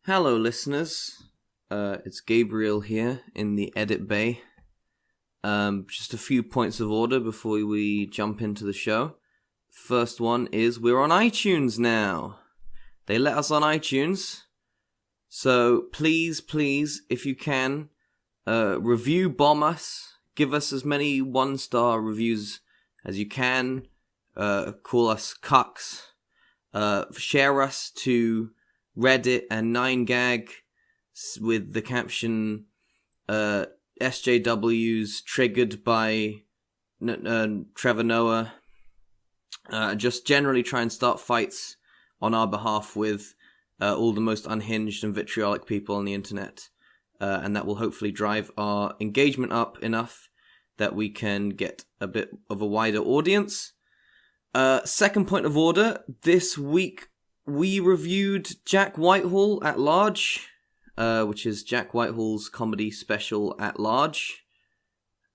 Hello, listeners. It's Gabriel here in the edit bay. Just a few points of order before we jump into the show. First one is we're on iTunes now. They let us on iTunes. So please, if you can, review bomb us. Give us as many 1-star reviews as you can. Call us cucks. Share us to Reddit and 9gag with the caption SJWs triggered by Trevor Noah. Just generally try and start fights on our behalf with all the most unhinged and vitriolic people on the internet. And that will hopefully drive our engagement up enough that we can get a bit of a wider audience. Second point of order, this week we reviewed Jack Whitehall at Large, which is Jack Whitehall's comedy special at Large,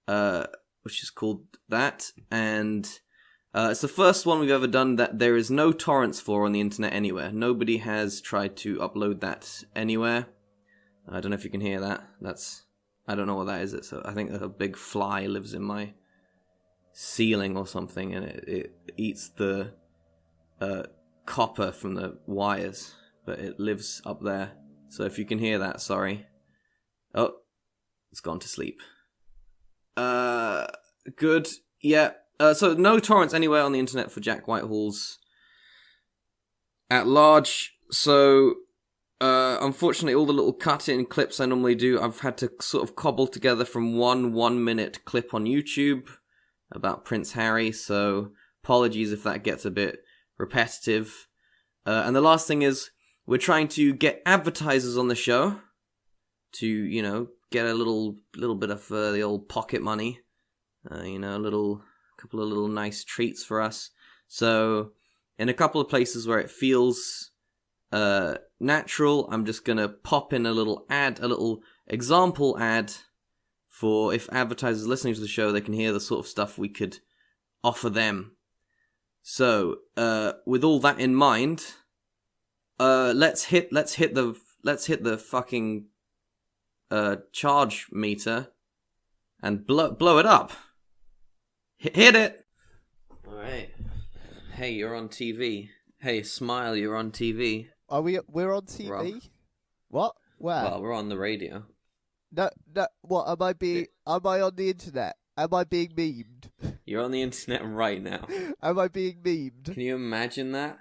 which is called that, and it's the first one we've ever done that there is no torrents for on the internet anywhere. Nobody has tried to upload that anywhere. I don't know if you can hear that. I don't know what that is. I think a big fly lives in my ceiling or something, and it eats the copper from the wires, but it lives up there. So if you can hear that, sorry. Oh, it's gone to sleep. Good. Yeah. So no torrents anywhere on the internet for Jack Whitehall's at Large. So unfortunately, all the little cut-in clips I normally do, I've had to sort of cobble together from one 1-minute clip on YouTube about Prince Harry. So apologies if that gets a bit repetitive. And the last thing is, we're trying to get advertisers on the show to, get a little bit of the old pocket money. A couple of little nice treats for us. So, in a couple of places where it feels natural, I'm just gonna pop in a little example ad for if advertisers listening to the show, they can hear the sort of stuff we could offer them. So, with all that in mind, let's hit the fucking charge meter and blow it up. Hit it. All right. Hey, you're on TV. Hey, smile, you're on TV. Are we? We're on TV. Rob. What? Where? Well, we're on the radio. No. What am I being? Am I on the internet? Am I being memed? You're on the internet right now. Am I being memed? Can you imagine that?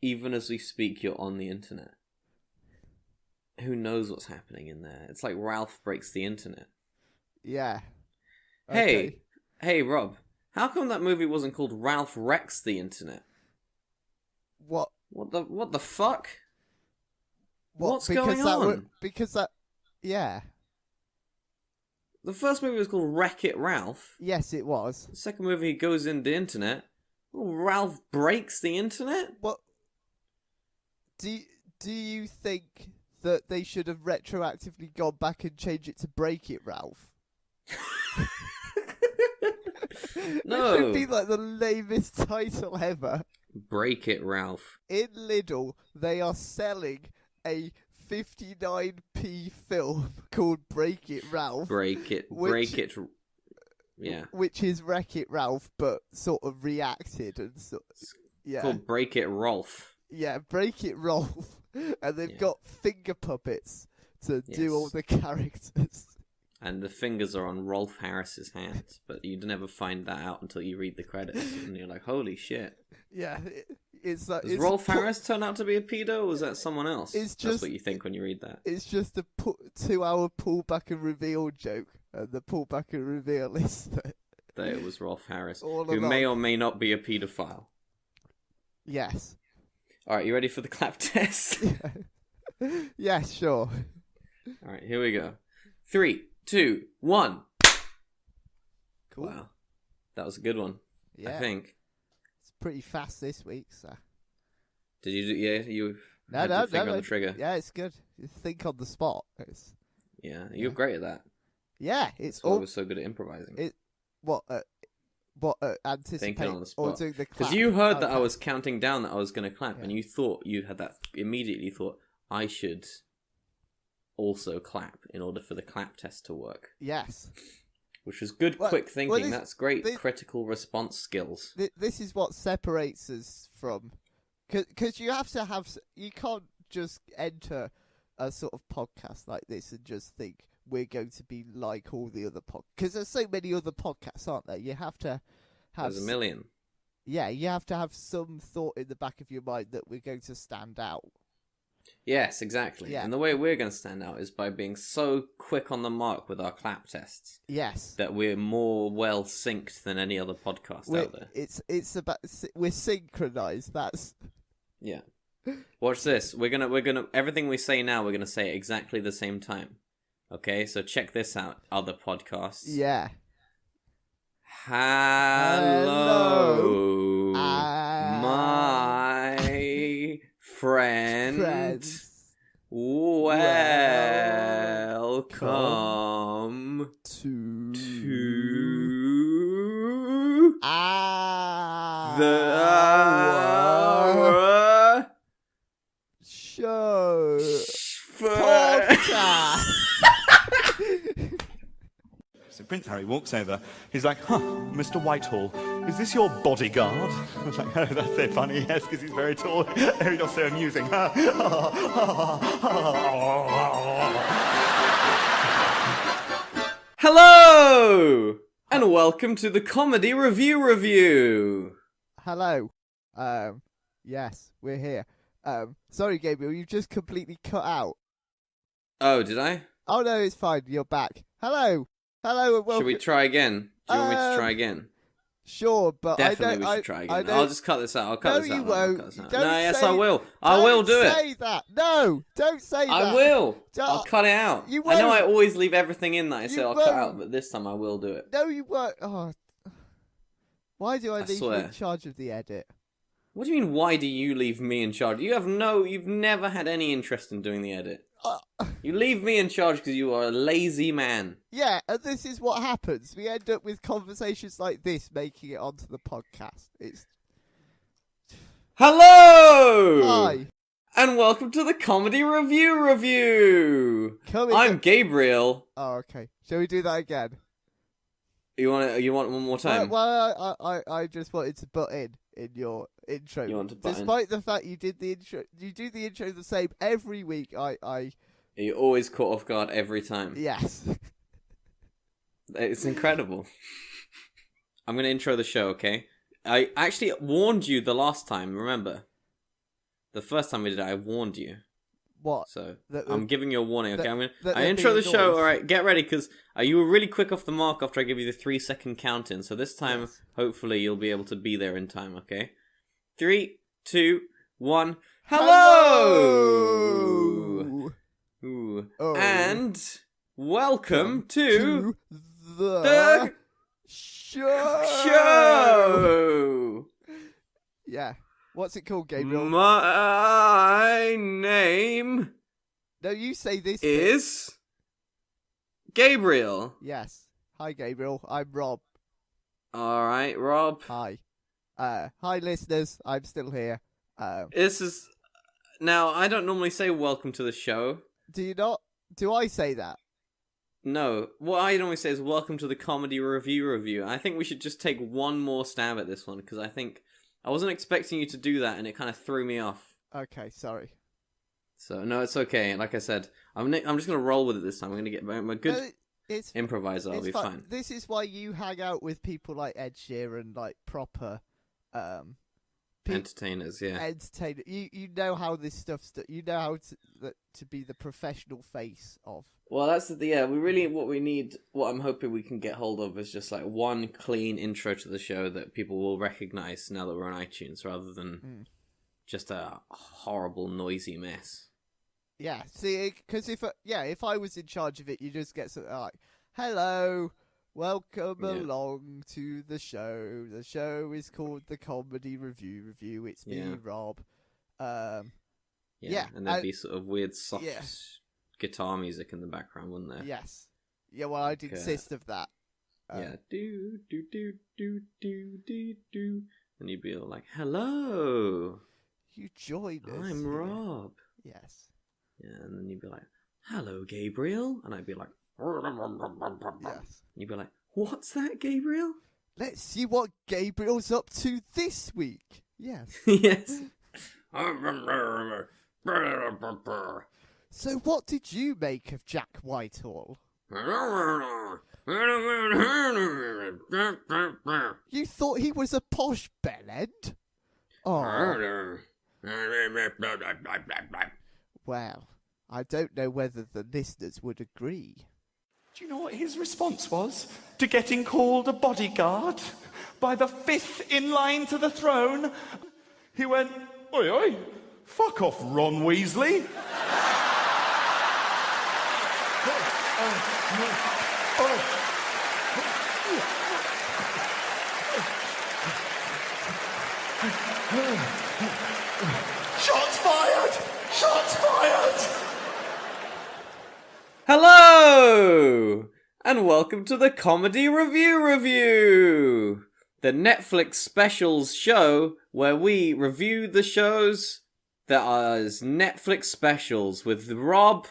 Even as we speak, you're on the internet. Who knows what's happening in there? It's like Ralph breaks the internet. Yeah. Okay. Hey, Rob. How come that movie wasn't called Ralph Wrecks the Internet? What? What the fuck? What's because going on? Yeah. The first movie was called Wreck-It Ralph. Yes, it was. The second movie goes in the internet. Oh, Ralph breaks the internet? What? Do you think that they should have retroactively gone back and changed it to Break It Ralph? No. It should be like the lamest title ever. Break It Ralph. In Lidl, they are selling a 59p film called Break It Ralph. Yeah. Which is Wreck It Ralph, but sort of reacted and yeah. It's called Break It Rolf. Yeah, Break It Rolf. And they've got finger puppets to do all the characters. And the fingers are on Rolf Harris's hands, but you'd never find that out until you read the credits, and you're like, holy shit. Yeah, it's like... Does Rolf Harris turn out to be a pedo, or was that someone else? That's what you think when you read that. It's just a 2-hour pull back and reveal joke, and the pull back and reveal is that it was Rolf Harris, who may or may not be a pedophile. Yes. Alright, you ready for the clap test? Yeah, sure. Alright, here we go. 3, 2, 1. Cool. Wow. That was a good one. Yeah. I think. It's pretty fast this week, so. Did you do, you had your finger on the trigger. Yeah, it's good. You think on the spot. You're great at that. Yeah, That's why we're so good at improvising. Anticipate thinking on the spot. Or doing the clap. Because you heard that I was counting down that I was going to clap, and you thought you had that, immediately thought, I should also clap in order for the clap test to work. Yes. Which was good, quick thinking. That's great critical response skills. This is what separates us from... Because you have to have... You can't just enter a sort of podcast like this and just think we're going to be like all the other podcasts. Because there's so many other podcasts, aren't there? You have to have... There's a million. Yeah, you have to have some thought in the back of your mind that we're going to stand out. Yes, exactly. Yeah. And the way we're going to stand out is by being so quick on the mark with our clap tests. Yes. That we're more well synced than any other podcast out there. It's about... We're synchronized, that's... Yeah. Watch this. We're gonna everything we say now, we're gonna say at exactly the same time. Okay, so check this out, other podcasts. Yeah. Hello. My friends. Welcome to the show podcast. So Prince Harry walks over. He's like, Mr. Whitehall, is this your bodyguard? I was like, oh, that's so funny, yes, because he's very tall. Very not so amusing. Hello! And welcome to the Comedy Revue. Hello. Yes, we're here. Sorry, Gabriel, you just completely cut out. Oh, did I? Oh, no, it's fine. You're back. Hello. Hello and welcome. Should we try again? Do you want me to try again? Sure, but Definitely we should try again. I'll just cut this out. I'll cut this out. No, you won't. Yes, I will. I will do it. Don't say that. No, don't say that. I will. I'll cut it out. You I know won't. I always leave everything in that I say I'll cut won't. out, but this time I will do it. No, you won't. Oh. Why do I leave you swear. in charge of the edit? What do you mean, why do you leave me in charge? You've never had any interest in doing the edit. You leave me in charge because you are a lazy man. Yeah, and this is what happens. We end up with conversations like this making it onto the podcast. Hello! Hi. And welcome to the Comedy Revue. I'm Gabriel. Oh, okay. Shall we do that again? You want one more time? Well, I just wanted to butt in your intro. You want to butt Despite the fact you did the intro, you do the intro the same every week. You're always caught off guard every time. Yes. It's incredible. I'm going to intro the show, okay? I actually warned you the last time, remember? The first time we did it, I warned you. What? So, I'm giving you a warning, okay? I there'd intro be a the show, noise. alright, get ready, because you were really quick off the mark after I gave you the 3-second count-in, so this time, Yes. hopefully, you'll be able to be there in time, okay? 3, 2, 1, hello! Ooh. Oh. And welcome to the show. Yeah. What's it called, Gabriel? My name No, you say this bit. is Gabriel. Yes. Hi, Gabriel. I'm Rob. Alright, Rob. Hi. Hi, listeners. I'm still here. This is... Now, I don't normally say welcome to the show. Do you not? Do I say that? No. What I normally say is welcome to the Comedy Revue. I think we should just take one more stab at this one, because I think... I wasn't expecting you to do that, and it kind of threw me off. Okay, sorry. So, no, it's okay. Like I said, I'm just going to roll with it this time. I'm going to get my good improviser. I'll be fine. This is why you hang out with people like Ed Sheeran, like proper... Entertainers, yeah. Entertainer. You know how this stuff's... You know how to be the professional face of... Well, that's what we need, what I'm hoping we can get hold of is just like one clean intro to the show that people will recognize now that we're on iTunes, rather than just a horrible, noisy mess. Yeah, see, because if I was in charge of it, you just get something like, hello, welcome along to the show. The show is called the Comedy Revue. It's me, Rob. And there'd be sort of weird soft... guitar music in the background, wouldn't there? Yes. Yeah, well, I'd insist of that. Do, do, do, do, do, do, do. And you'd be all like, hello. You joined us. I'm Rob. Yes. Yeah, and then you'd be like, "Hello, Gabriel," and I'd be like, Yes. and you'd be like, "What's that, Gabriel?" Let's see what Gabriel's up to this week. Yes. Yes. So what did you make of Jack Whitehall? You thought he was a posh bellend? Oh. Well, I don't know whether the listeners would agree. Do you know what his response was to getting called a bodyguard by the 5th in line to the throne? He went, "Oi, oi, fuck off, Ron Weasley." Shots fired! Shots fired! Hello, and welcome to the Comedy Review, the Netflix specials show where we review the shows that are Netflix specials with Rob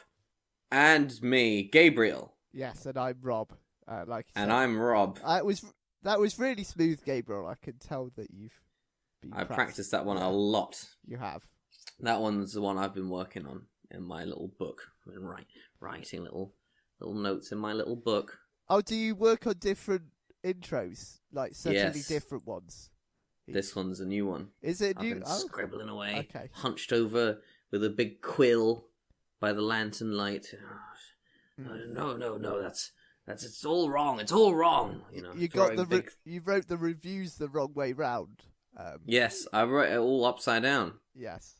and me, Gabriel. Yes, and I'm Rob. Like you And said. I'm Rob. That was really smooth, Gabriel. I can tell that you've been I practiced that one a lot. You have. That one's the one I've been working on in my little book. I've been writing little notes in my little book. Oh, do you work on different intros? Like, certainly Yes. different ones? This one's a new one. Is it I've new? been Oh, scribbling away, okay. hunched over with a big quill by the lantern light. No, that's it's all wrong. It's all wrong. You know, You got throwing you wrote the reviews the wrong way round. Yes, I wrote it all upside down. Yes.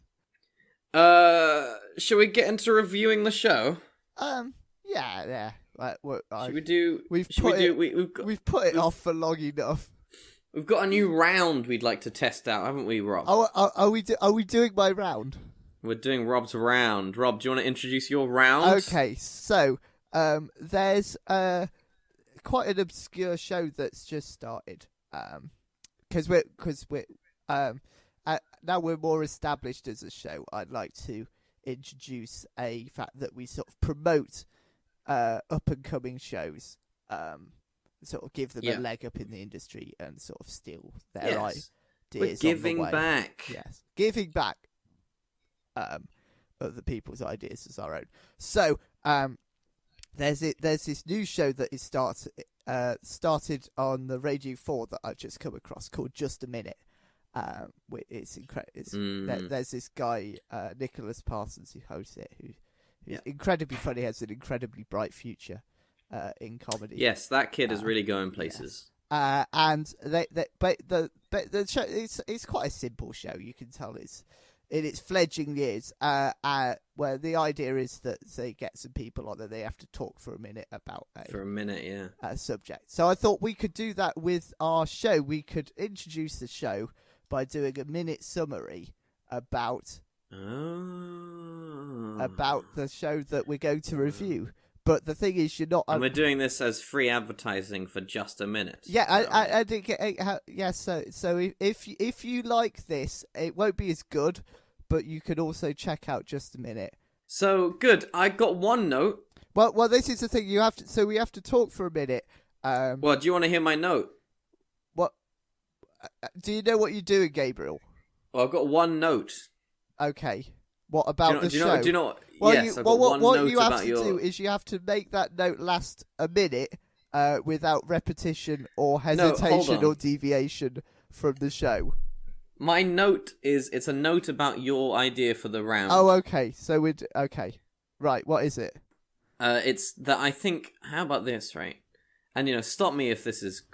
Shall we get into reviewing the show? Yeah. Should we do? We've should put we do? it. We've put it off for long enough. We've got a new round we'd like to test out, haven't we, Rob? Oh, are we doing my round? We're doing Rob's round. Rob, do you want to introduce your round? Okay, so there's quite an obscure show that's just started. Because we're now we're more established as a show. I'd like to introduce a fact that we sort of promote up and coming shows. Sort of give them a leg up in the industry and sort of steal their ideas. We're giving back. Yes, giving back. Other people's ideas as our own. So there's this new show that is started on the Revue 4 that I've just come across called Just a Minute. It's incredible. There's this guy Nicholas Parsons who hosts it, who's incredibly funny, has an incredibly bright future in comedy. Yes, that kid is really going places. Yes. And the show it's quite a simple show. You can tell it's in its fledgling years, where the idea is that they get some people on there, they have to talk for a minute about a subject. So I thought we could do that with our show. We could introduce the show by doing a minute summary about the show that we're going to review. But the thing is, you're not. And we're doing this as free advertising for Just a Minute. Yeah, I did get. So if you like this, it won't be as good, but you can also check out Just a Minute. So good. I got one note. Well, this is the thing. You have to. So we have to talk for a minute. Well, do you want to hear my note? What? Do you know what you're doing, Gabriel? Well, I've got one note. Okay. What about the show? Do you know? Well, yes, I've got one what note you have about to your... do is you have to make that note last a minute without repetition or hesitation or deviation from the show. My note it's a note about your idea for the round. Oh, okay. So okay. Right, what is it? It's that I think, how about this, right? And, stop me if this is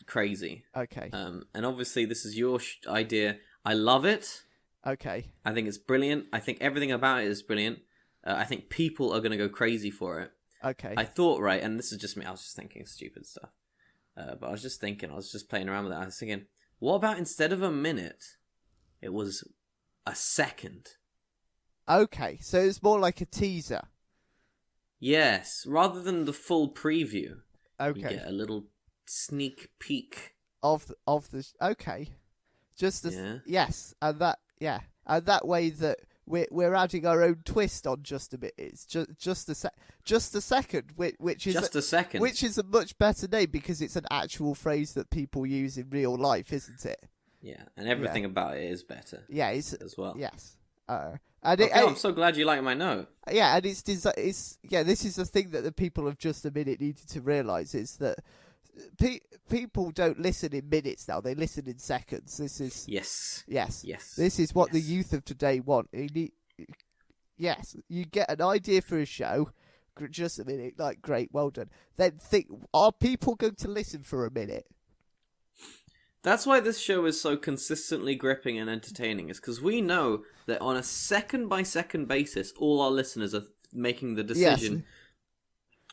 crazy. Okay. And obviously this is your idea. I love it. Okay. I think it's brilliant. I think everything about it is brilliant. I think people are going to go crazy for it. Okay. I thought, right, and this is just me, I was just thinking stupid stuff. But I was just playing around with it. I was thinking, what about instead of a minute, it was a second? Okay, so it's more like a teaser. Yes, rather than the full preview. Okay. You get a little sneak peek. Of the okay. Just yes, and that way that we're adding our own twist on just a bit. It's just a second, which is Just a second. which is a much better name because it's an actual phrase that people use in real life, isn't it? Yeah, and everything about it is better. Yeah, it's as well. Yes. I'm so glad you like my note. Yeah, and this is the thing that the people of Just a Minute needed to realise is that people don't listen in minutes now; they listen in seconds. This is yes. This is what the youth of today want. Yes, you get an idea for a show. Just a minute, like great, well done. Then think: are people going to listen for a minute? That's why this show is so consistently gripping and entertaining, is because we know that on a second-by-second basis, all our listeners are making the decision, Yes.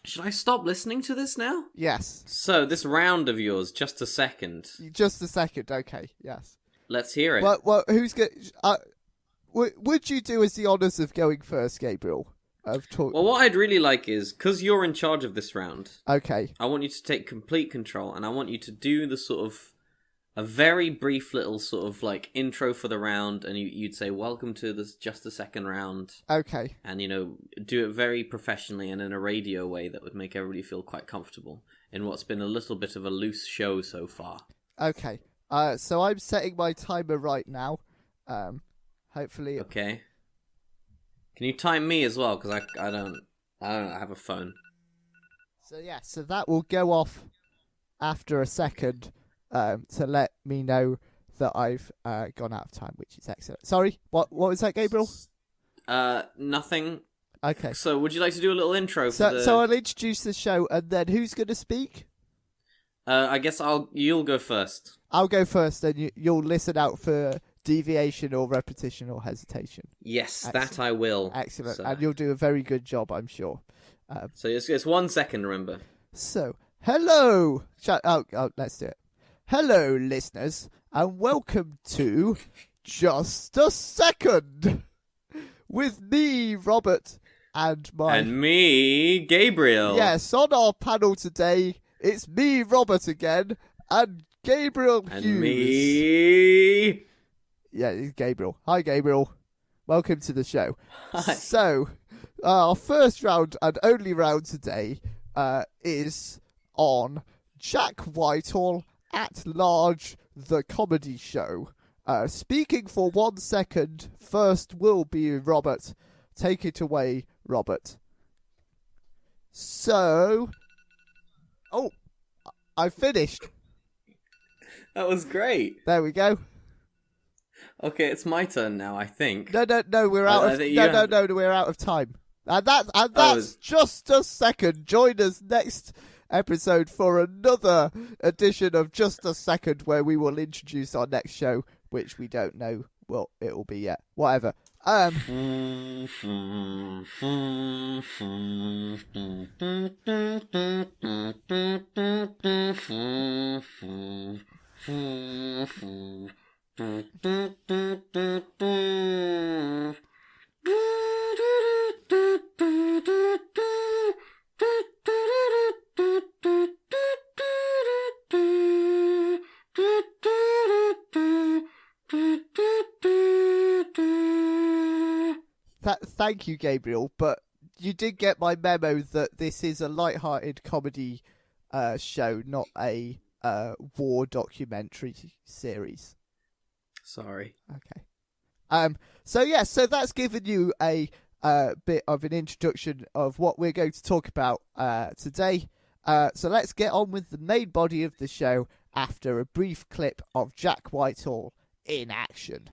Should I stop listening to this now? Yes. So, this round of yours, just a second. Just a second, okay, yes. Let's hear it. Well, who's going would you do us the honours of going first, Gabriel? Well, what I'd really like is, because you're in charge of this round, Okay. I want you to take complete control, and I want you to do the sort of a very brief little sort of like intro for the round, and you'd say, welcome to this just a second round. Okay. And, do it very professionally and in a radio way that would make everybody feel quite comfortable in what's been a little bit of a loose show so far. Okay. So I'm setting my timer right now. Hopefully. Okay. Can you time me as well? Because I don't have a phone. So that will go off after a second. To let me know that I've gone out of time, which is excellent. Sorry, what was that, Gabriel? Nothing. Okay. So, would you like to do a little intro? So I'll introduce the show, and then who's going to speak? I guess you'll go first. I'll go first, and you'll listen out for deviation or repetition or hesitation. Yes, Excellent. that I will. Excellent, So, and you'll do a very good job, I'm sure. so it's 1 second, remember. So, hello. Let's do it. Hello, listeners, and welcome to Just a Second with me, Robert, and me, Gabriel. Yes, on our panel today, it's me, Robert, again, and Gabriel and Hughes. Me. Yeah, it's Gabriel. Hi, Gabriel. Welcome to the show. Hi. So, our first round and only round today is on Jack Whitehall at Large, the comedy show. Speaking for 1 second, first will be Robert. Take it away, Robert. So... Oh, I finished. That was great. There we go. Okay, it's my turn now, I think. No, we're out of... No, we're out of time. And that's just a second. Join us next episode for another edition of Just a Second, where we will introduce our next show, which we don't know what it will be yet. Whatever. Thank you, Gabriel, but you did get my memo that this is a light-hearted comedy show, not a war documentary series. Sorry. Okay. So that's given you a bit of an introduction of what we're going to talk about today. So let's get on with the main body of the show after a brief clip of Jack Whitehall in action.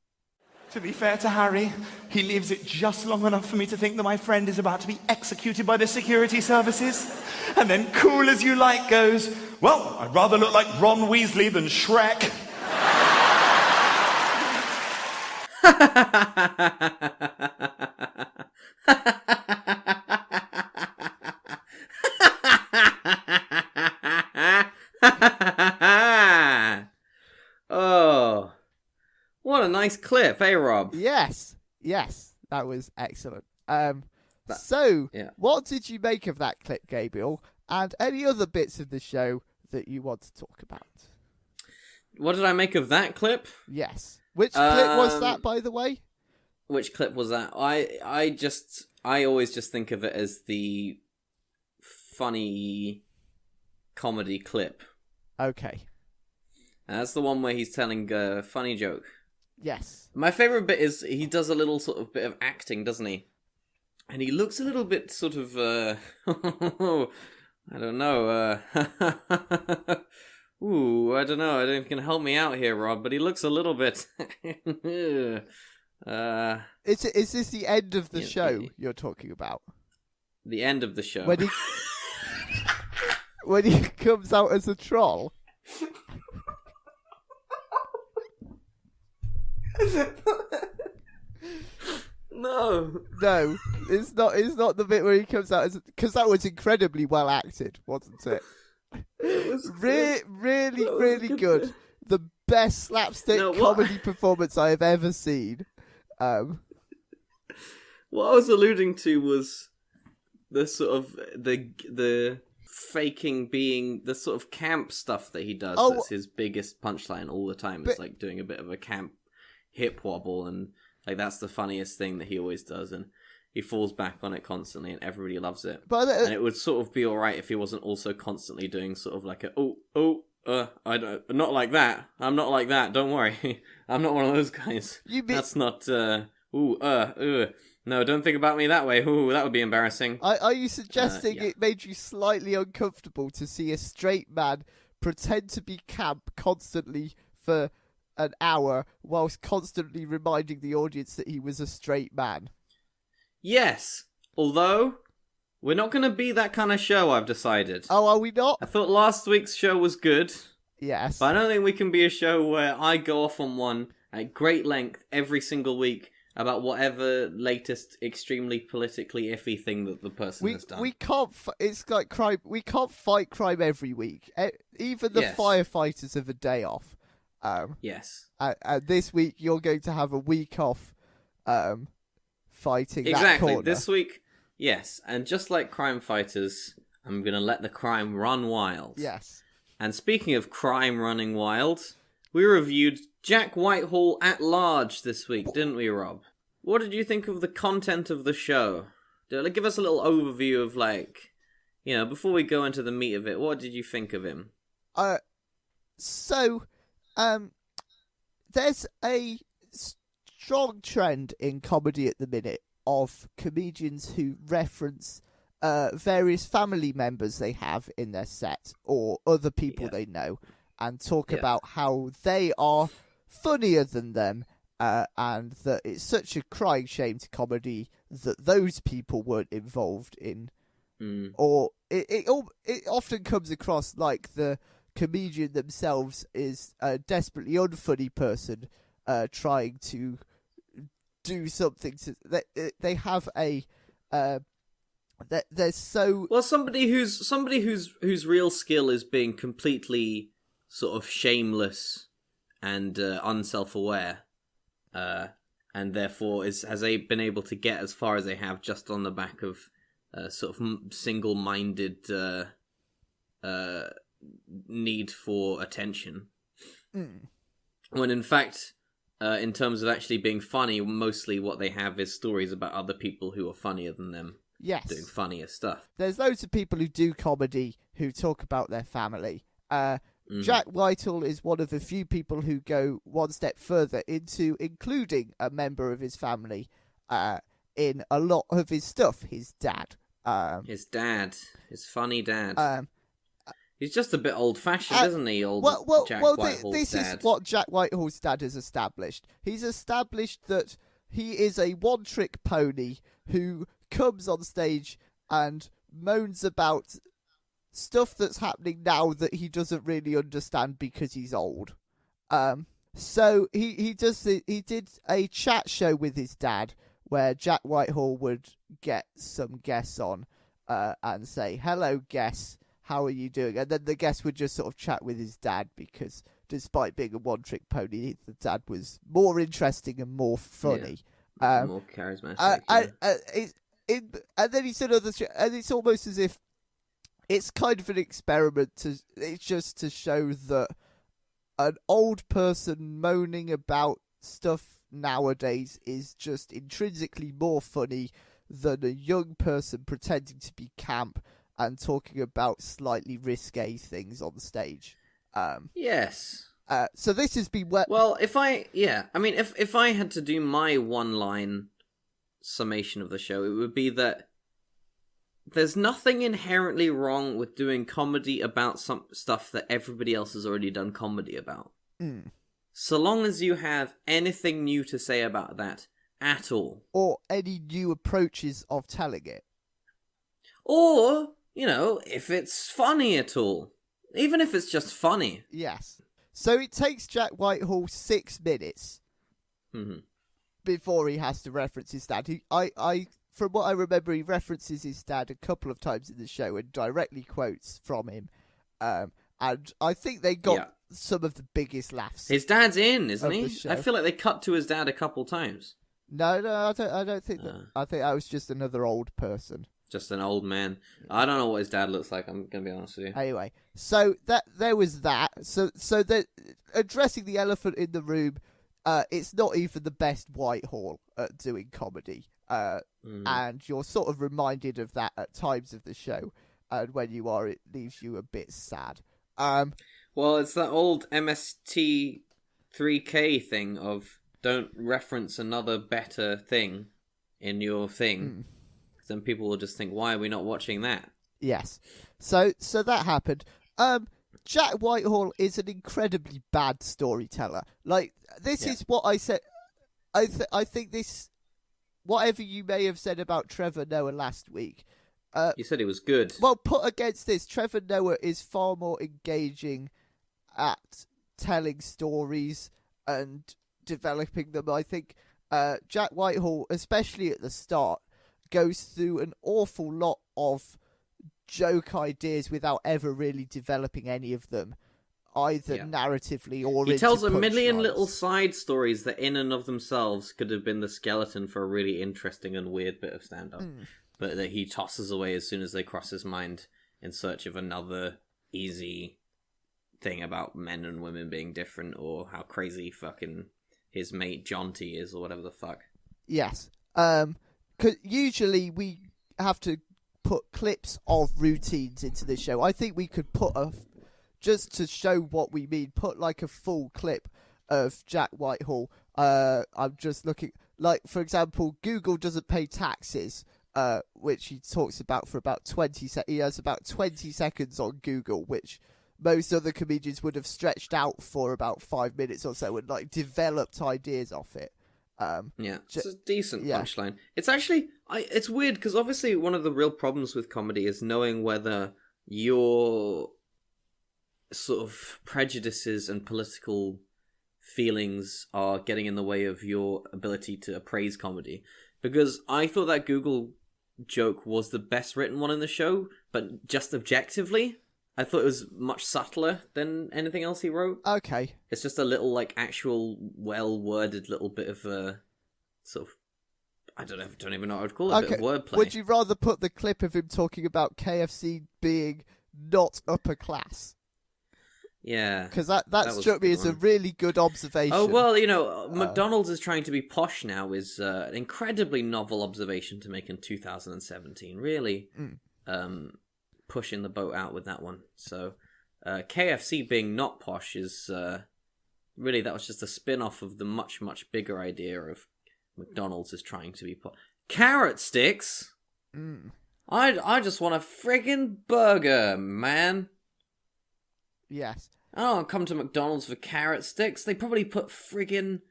To be fair to Harry, he leaves it just long enough for me to think that my friend is about to be executed by the security services. And then cool as you like goes, well, I'd rather look like Ron Weasley than Shrek. Oh, what a nice clip, eh, Rob? Yes, that was excellent. Yeah. What did you make of that clip, Gabriel? And any other bits of the show that you want to talk about? What did I make of that clip? Yes. Which clip was that, by the way? Which clip was that? I always just think of it as the funny comedy clip. Okay. And that's the one where he's telling a funny joke. Yes. My favourite bit is he does a little sort of bit of acting, doesn't he? And he looks a little bit sort of, I don't know, ooh, I don't know, I don't know if you can help me out here, Rob, but he looks a little bit, Is this the end of the show you're talking about? The end of the show. When he, when he comes out as a troll? No, it's not. It's not the bit where he comes out as, because that was incredibly well acted, wasn't it? it was really good. The best slapstick comedy performance I have ever seen. What I was alluding to was the sort of the faking being the sort of camp stuff that he does. Oh, that's his biggest punchline all the time. It's like doing a bit of a camp hip wobble, and like that's the funniest thing that he always does, and he falls back on it constantly, and everybody loves it. And it would sort of be all right if he wasn't also constantly doing sort of like a I don't, not like that. I'm not like that. Don't worry, I'm not one of those guys. That's not No, don't think about me that way. Ooh, that would be embarrassing. Are you suggesting it made you slightly uncomfortable to see a straight man pretend to be camp constantly for an hour whilst constantly reminding the audience that he was a straight man? Yes, although we're not going to be that kind of show, I've decided. Oh, are we not? I thought last week's show was good. Yes. But I don't think we can be a show where I go off on one at great length every single week about whatever latest extremely politically iffy thing that the person has done. We can't. It's like crime. We can't fight crime every week. Even the firefighters have a day off. Yes. And this week you're going to have a week off. Fighting exactly. that corner. This week, yes. And just like crime fighters, I'm going to let the crime run wild. Yes. And speaking of crime running wild, we reviewed Jack Whitehall at Large this week, didn't we, Rob? What did you think of the content of the show? Give us a little overview of, like, before we go into the meat of it, what did you think of him? There's a strong trend in comedy at the minute of comedians who reference various family members they have in their set or other people they know, and talk about how they are funnier than them, and that it's such a crying shame to comedy that those people weren't involved in. Or it often comes across like the comedian themselves is a desperately unfunny person trying to do something to they have a they're so well, somebody whose real skill is being completely sort of shameless and unself-aware, and therefore has been able to get as far as they have just on the back of sort of single-minded need for attention. When in fact, in terms of actually being funny, mostly what they have is stories about other people who are funnier than them. Yes. Doing funnier stuff. There's loads of people who do comedy who talk about their family. Jack Whitehall is one of the few people who go one step further into including a member of his family in a lot of his stuff. His dad. His funny dad. He's just a bit old-fashioned, isn't he, Jack Whitehall's this dad? Is what Jack Whitehall's dad has established. He's established that he is a one-trick pony who comes on stage and moans about stuff that's happening now that he doesn't really understand because he's old. So he did a chat show with his dad where Jack Whitehall would get some guests on and say, "Hello, guests. How are you doing?" And then the guest would just sort of chat with his dad because despite being a one-trick pony, the dad was more interesting and more funny. More charismatic. And then he said and it's almost as if it's kind of an experiment it's just to show that an old person moaning about stuff nowadays is just intrinsically more funny than a young person pretending to be camp and talking about slightly risque things on stage. Yes. So this has been Well, if I had to do my one-line summation of the show, it would be that there's nothing inherently wrong with doing comedy about some stuff that everybody else has already done comedy about. So long as you have anything new to say about that at all. Or any new approaches of telling it. Or, if it's funny at all. Even if it's just funny. Yes. So it takes Jack Whitehall 6 minutes before he has to reference his dad. From what I remember, he references his dad a couple of times in the show and directly quotes from him. And I think they got some of the biggest laughs. His dad's in, isn't he? show. I feel like they cut to his dad a couple times. No, I don't think that. I think that was just another old person. Just an old man. I don't know what his dad looks like, I'm going to be honest with you. Anyway, so there was that. So that addressing the elephant in the room, it's not even the best Whitehall at doing comedy. And you're sort of reminded of that at times of the show. And when you are, it leaves you a bit sad. Well, it's that old MST3K thing of don't reference another better thing in your thing. Then people will just think, why are we not watching that? Yes. So that happened. Jack Whitehall is an incredibly bad storyteller. Like, this is what I said. I think this, whatever you may have said about Trevor Noah last week. You said he was good. Well, put against this, Trevor Noah is far more engaging at telling stories and developing them. I think Jack Whitehall, especially at the start, goes through an awful lot of joke ideas without ever really developing any of them, either narratively or he tells a million punchlines. little side stories that in and of themselves could have been the skeleton for a really interesting and weird bit of stand-up, but that he tosses away as soon as they cross his mind in search of another easy thing about men and women being different, or how crazy fucking his mate Jonty is, or whatever the fuck. Yes. 'Cause usually we have to put clips of routines into the show. I think we could put just to show what we mean, put like a full clip of Jack Whitehall. I'm just looking, like, for example, Google doesn't pay taxes, which he talks about for about 20 seconds. He has about 20 seconds on Google, which most other comedians would have stretched out for about 5 minutes or so and like developed ideas off it. It's a decent punchline. It's actually, it's weird because obviously one of the real problems with comedy is knowing whether your sort of prejudices and political feelings are getting in the way of your ability to appraise comedy. Because I thought that Google joke was the best written one in the show, but just objectively, I thought it was much subtler than anything else he wrote. Okay. It's just a little, like, actual, well-worded little bit of, sort of, I don't even know what I would call it, a bit of wordplay. Would you rather put the clip of him talking about KFC being not upper class? Yeah. Because that struck me as a really good observation. Oh, well, McDonald's is trying to be posh now is an incredibly novel observation to make in 2017. Really pushing the boat out with that one. So KFC being not posh is really, that was just a spin-off of the much, much bigger idea of McDonald's is trying to be posh. Carrot sticks? I just want a friggin' burger, man. Yes. I don't come to McDonald's for carrot sticks. They probably put friggin'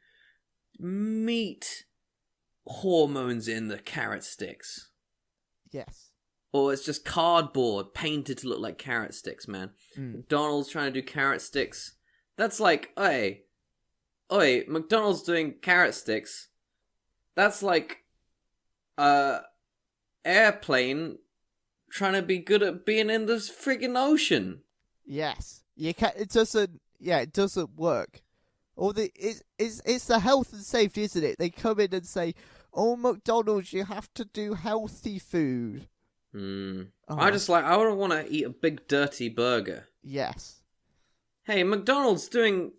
meat hormones in the carrot sticks. Yes. Or it's just cardboard painted to look like carrot sticks, man. McDonald's trying to do carrot sticks. That's like, oi, McDonald's doing carrot sticks. That's like, airplane trying to be good at being in the friggin' ocean. Yes. You can. It doesn't work. Or it's the health and safety, isn't it? They come in and say, "Oh, McDonald's, you have to do healthy food." I don't want to eat a big dirty burger. Yes. Hey, McDonald's doing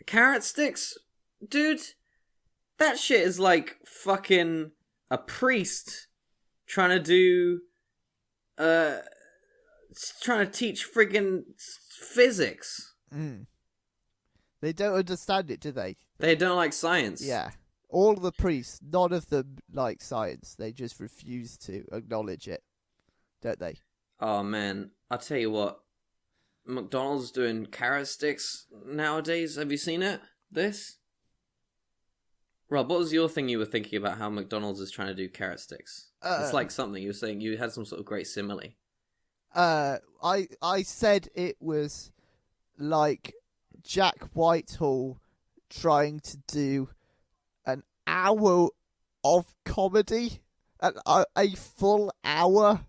carrot sticks, dude. That shit is like fucking a priest trying to do, trying to teach friggin' physics. Mm. They don't understand it, do they? They don't like science. Yeah. All the priests, none of them like science. They just refuse to acknowledge it, don't they? Oh man, I'll tell you what. McDonald's doing carrot sticks nowadays. Have you seen it? This? Rob, what was your thing you were thinking about how McDonald's is trying to do carrot sticks? It's like something you were saying. You had some sort of great simile. I said it was like Jack Whitehall trying to do an hour of comedy, a full hour.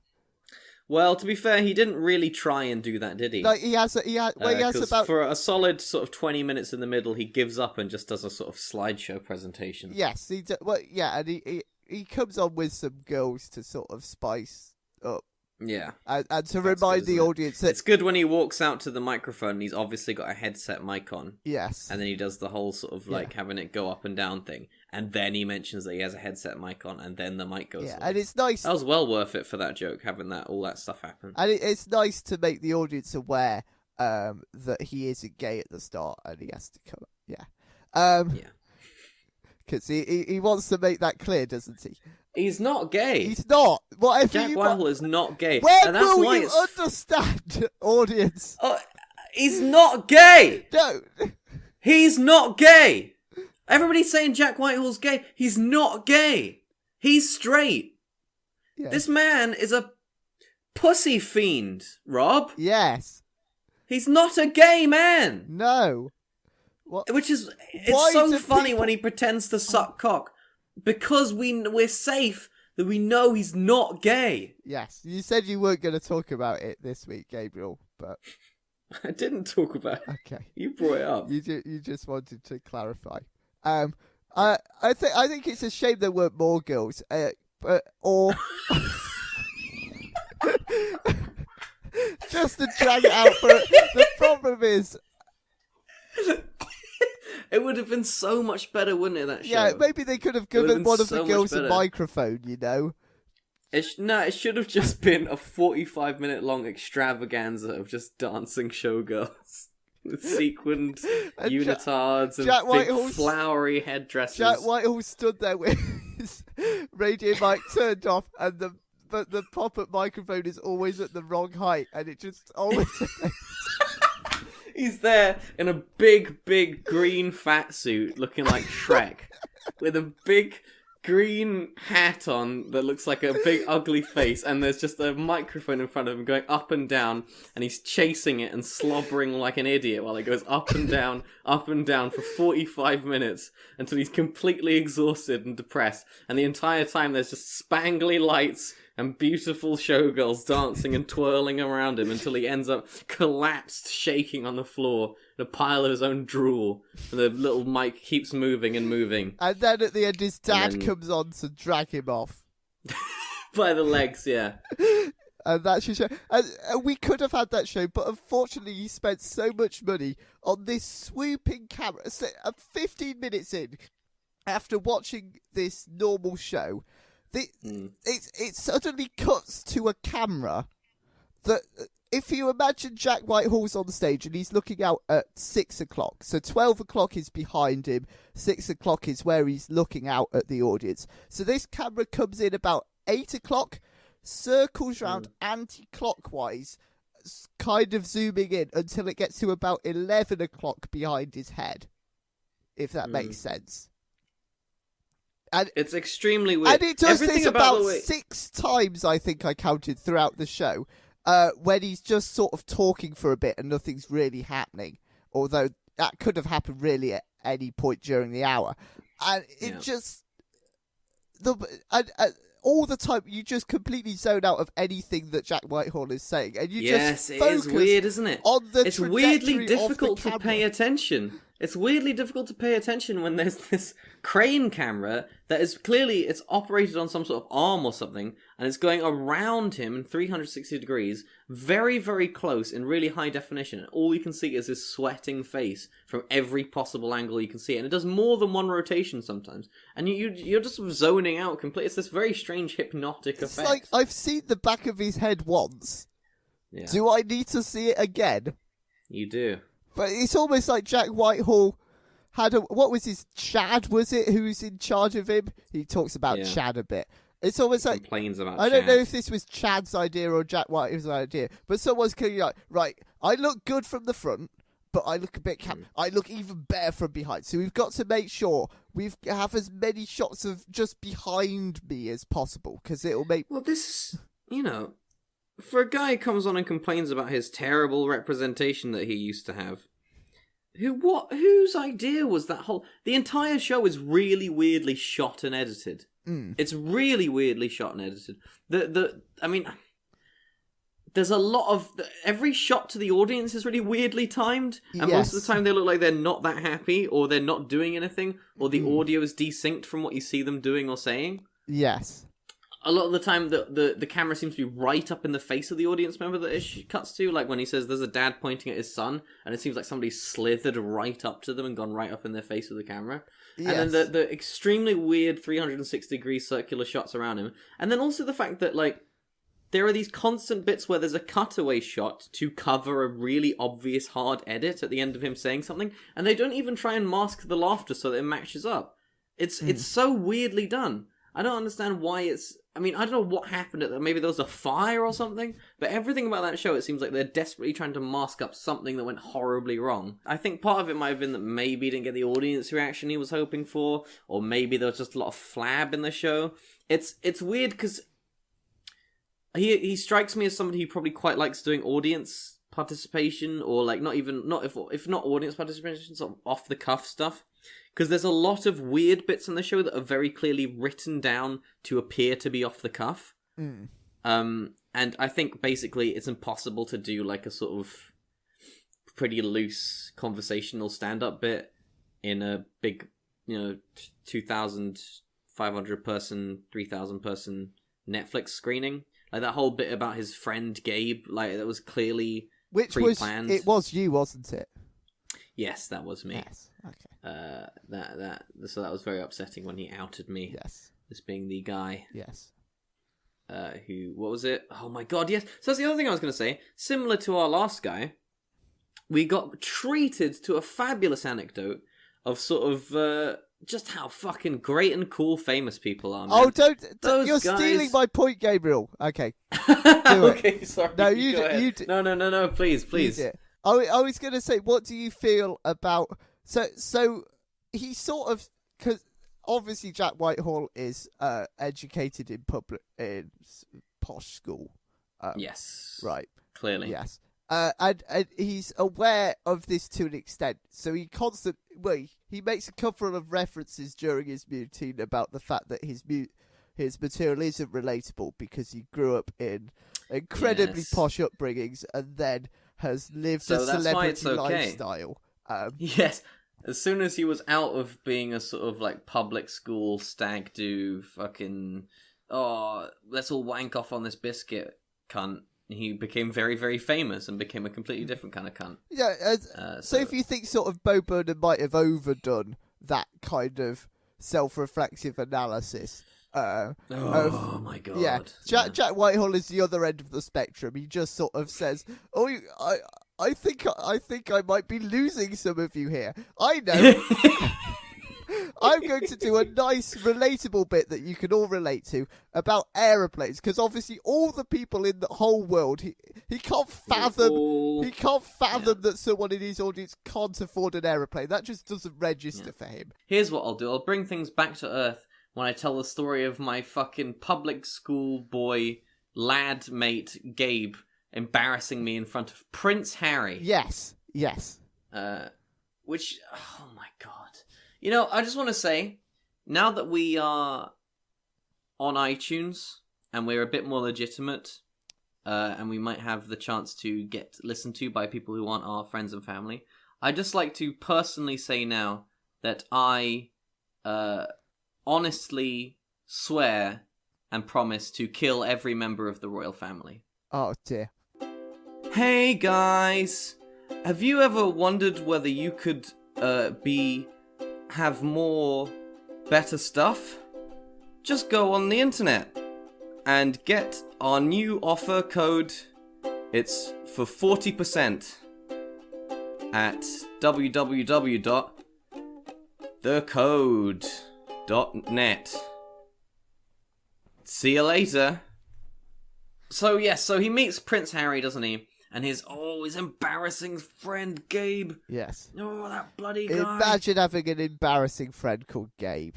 Well, to be fair, he didn't really try and do that, did he? Like he has about for a solid sort of 20 minutes in the middle, he gives up and just does a sort of slideshow presentation. Yes, and he comes on with some girls to sort of spice up. Yeah. And to remind the audience that it's good when he walks out to the microphone and he's obviously got a headset mic on. Yes. And then he does the whole sort of like having it go up and down thing. And then he mentions that he has a headset mic on and then the mic goes away. And it's nice. That was well worth it for that joke, having all that stuff happen. And it's nice to make the audience aware that he isn't gay at the start and he has to come up. Yeah. Because he wants to make that clear, doesn't he? He's not gay. He's not. Whatever Jack Whitehall is not gay. When and that's will why you understand, audience? He's not gay. No. He's not gay. Everybody's saying Jack Whitehall's gay. He's not gay. He's straight. Yeah. This man is a pussy fiend, Rob. Yes. He's not a gay man. No. What? Which is, it's so funny when he pretends to suck cock. Because we're safe that we know he's not gay. Yes, you said you weren't going to talk about it this week, Gabriel, but I didn't talk about it. Okay, you brought it up. You just wanted to clarify. I think it's a shame there weren't more girls. Or just to drag it out. But the problem is. It would have been so much better, wouldn't it, that show? Yeah, maybe they could have given one of the girls a microphone, you know? It should have just been a 45-minute long extravaganza of just dancing showgirls. With sequined unitards and big flowery headdresses. Jack Whitehall stood there with his radio mic turned off and the pop-up microphone is always at the wrong height and it just always... He's there in a big green fat suit looking like Shrek with a big green hat on that looks like a big ugly face and there's just a microphone in front of him going up and down and he's chasing it and slobbering like an idiot while it goes up and down for 45 minutes until he's completely exhausted and depressed and the entire time there's just spangly lights and beautiful showgirls dancing and twirling around him until he ends up collapsed, shaking on the floor in a pile of his own drool. And the little mic keeps moving and moving. And then at the end, his dad comes on to drag him off. By the legs, yeah. And that's your show. And we could have had that show, but unfortunately he spent so much money on this swooping camera. So, 15 minutes in, after watching this normal show... It suddenly cuts to a camera that, if you imagine Jack Whitehall's on the stage and he's looking out at 6 o'clock, so 12 o'clock is behind him, 6 o'clock is where he's looking out at the audience. So this camera comes in about 8 o'clock, circles round anti-clockwise, kind of zooming in until it gets to about 11 o'clock behind his head, if that makes sense. And it's extremely weird. And it does this about 6 times, I think I counted, throughout the show, when he's just sort of talking for a bit and nothing's really happening. Although that could have happened really at any point during the hour. And it just... all the time, you just completely zone out of anything that Jack Whitehall is saying. And you just focus it is weird, isn't it? On the it's weirdly difficult to pay attention. It's weirdly difficult to pay attention when there's this crane camera that is clearly, it's operated on some sort of arm or something, and it's going around him in 360 degrees, very, very close in really high definition, and all you can see is his sweating face from every possible angle you can see it, and it does more than one rotation sometimes, and you're just sort of zoning out completely. It's this very strange hypnotic effect. It's like, I've seen the back of his head once. Yeah. Do I need to see it again? You do. But it's almost like Jack Whitehall had what was his Chad, was it, who's in charge of him? He talks about Chad a bit. It's almost like, complains about I don't know Chad. if this was Chad's idea or Jack Whitehall's idea, but someone's clearly like, right, I look good from the front, but I look a bit I look even better from behind. So we've got to make sure we have as many shots of just behind me as possible, because it'll make... Well, this, for a guy who comes on and complains about his terrible representation that he used to have, whose idea was that whole... The entire show is really weirdly shot and edited. It's really weirdly shot and edited. I mean, there's a lot of... Every shot to the audience is really weirdly timed, and most of the time they look like they're not that happy, or they're not doing anything, or the audio is desynced from what you see them doing or saying. Yes. A lot of the time, the camera seems to be right up in the face of the audience member that it cuts to. Like when he says there's a dad pointing at his son, and it seems like somebody slithered right up to them and gone right up in their face with the camera. Yes. And then the extremely weird 360-degree circular shots around him. And then also the fact that, like, there are these constant bits where there's a cutaway shot to cover a really obvious hard edit at the end of him saying something, and they don't even try and mask the laughter so that it matches up. It's so weirdly done. I don't understand why it's... I mean, I don't know what happened at that. Maybe there was a fire or something, but everything about that show, it seems like they're desperately trying to mask up something that went horribly wrong. I think part of it might have been that maybe he didn't get the audience reaction he was hoping for, or maybe there was just a lot of flab in the show. It's weird because he strikes me as somebody who probably quite likes doing audience participation, or like if not audience participation, sort of off the cuff stuff. Because there's a lot of weird bits in the show that are very clearly written down to appear to be off the cuff. And I think basically it's impossible to do like a sort of pretty loose conversational stand-up bit in a big, 2,500 person, 3,000 person Netflix screening. Like that whole bit about his friend Gabe, like that was clearly pre-planned. It was you, wasn't it? Yes, that was me. Yes. Okay. So that was very upsetting when he outed me as being the guy. Yes. What was it? Oh my god, yes. So that's the other thing I was going to say. Similar to our last guy, we got treated to a fabulous anecdote of sort of just how fucking great and cool famous people are, man. Oh, Those you're guys... stealing my point, Gabriel. Okay. Okay, sorry. No, go ahead. No, please. I was going to say, what do you feel about... So he sort of... Because obviously Jack Whitehall is educated in posh school. Yes. Right. Clearly. Yes. And he's aware of this to an extent. So he he makes a couple of references during his routine about the fact that his material isn't relatable because he grew up in incredibly posh upbringings and then has lived a celebrity lifestyle. Yes. As soon as he was out of being a sort of like public school stag do fucking, let's all wank off on this biscuit cunt, he became very, very famous and became a completely different kind of cunt. Yeah, so if you think sort of Bo Burnham might have overdone that kind of self-reflexive analysis... my god! Yeah, Jack Whitehall is the other end of the spectrum. He just sort of says, I think I might be losing some of you here. I know. I'm going to do a nice, relatable bit that you can all relate to about aeroplanes, because obviously all the people in the whole world, he can't fathom that someone in his audience can't afford an aeroplane. That just doesn't register for him. Here's what I'll do. I'll bring things back to earth when I tell the story of my fucking public school boy lad mate Gabe embarrassing me in front of Prince Harry. Yes. Which, oh my god. I just want to say, now that we are on iTunes and we're a bit more legitimate, and we might have the chance to get listened to by people who aren't our friends and family, I'd just like to personally say now that I honestly swear and promise to kill every member of the royal family. Oh dear. Hey guys! Have you ever wondered whether you could have more better stuff? Just go on the internet and get our new offer code. It's for 40% at www.thecode.net. See you later. So he meets Prince Harry, doesn't he? And his embarrassing friend Gabe. Yes. Oh, that bloody guy. Imagine having an embarrassing friend called Gabe.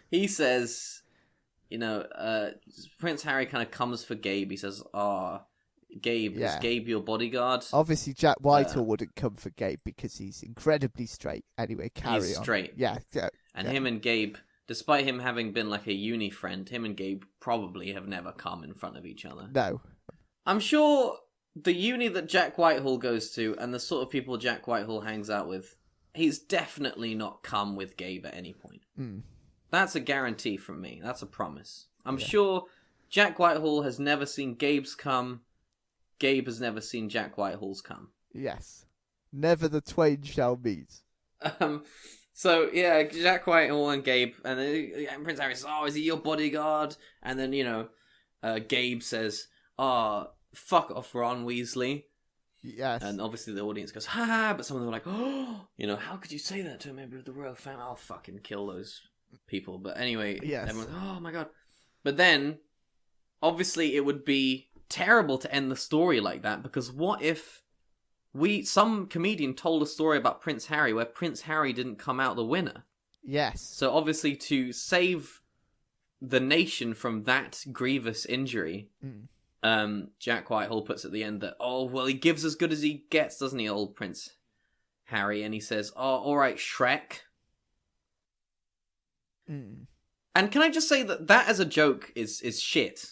He says, Prince Harry kind of comes for Gabe. He says, Gabe, is Gabe your bodyguard? Obviously, Jack Whitehall wouldn't come for Gabe because he's incredibly straight. Anyway, carry on. He's straight. Yeah. Him and Gabe, despite him having been like a uni friend, him and Gabe probably have never come in front of each other. No. I'm sure the uni that Jack Whitehall goes to and the sort of people Jack Whitehall hangs out with, he's definitely not come with Gabe at any point. Mm. That's a guarantee from me. That's a promise. I'm sure Jack Whitehall has never seen Gabe's cum. Gabe has never seen Jack Whitehall's cum. Yes. Never the twain shall meet. So, yeah, Jack Whitehall and Gabe, and then Prince Harry says, is he your bodyguard? And then, Gabe says, fuck off, Ron Weasley. Yes. And obviously the audience goes, ha, but some of them are like, how could you say that to a member of the royal family? I'll fucking kill those people. But anyway, everyone's, oh my god. But then, obviously it would be terrible to end the story like that, because what if some comedian told a story about Prince Harry where Prince Harry didn't come out the winner? Yes. So obviously to save the nation from that grievous injury, Jack Whitehall puts at the end that, he gives as good as he gets, doesn't he, old Prince Harry? And he says, alright, Shrek. Mm. And can I just say that as a joke is shit.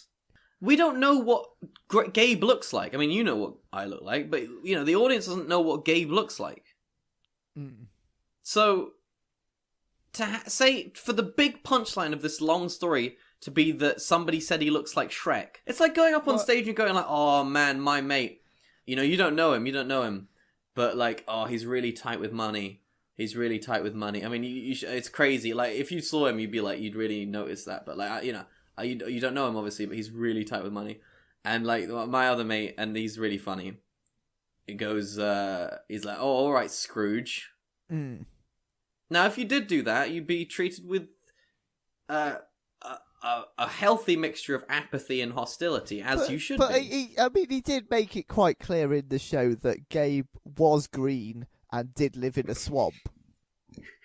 We don't know what Gabe looks like. I mean, you know what I look like, but, the audience doesn't know what Gabe looks like. Mm. So, to say, for the big punchline of this long story to be that somebody said he looks like Shrek, it's like going up on stage and going like, oh man, my mate, you don't know him, but like, he's really tight with money. He's really tight with money. I mean, it's crazy. Like, if you saw him, you'd really notice that. But like, you don't know him obviously, but he's really tight with money. And like my other mate, and he's really funny. It goes, he's like, all right, Scrooge. Mm. Now, if you did do that, you'd be treated with a healthy mixture of apathy and hostility, as you should be. But he did make it quite clear in the show that Gabe was green and did live in a swamp.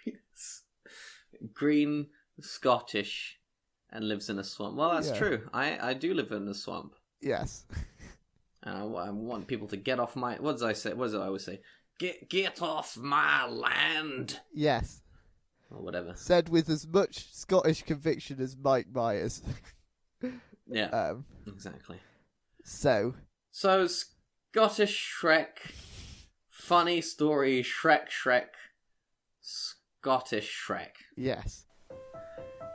Yes. Green, Scottish, and lives in a swamp. Well, that's true. I do live in a swamp. Yes. And I want people to get off my... What did I say? What did I always say? Get off my land! Yes. Or whatever. Said with as much Scottish conviction as Mike Myers. Yeah, exactly. So, Scottish Shrek... Funny story, Shrek, Scottish Shrek. yes.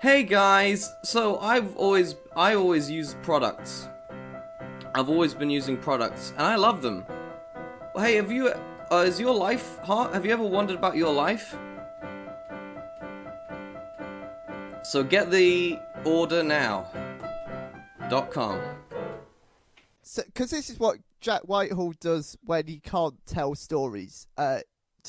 Hey guys, so I always use products. I've always been using products, and I love them. Hey, have you, is your life hard? Have you ever wondered about your life? So get the order now.com. So, because this is what Jack Whitehall does when he can't tell stories. To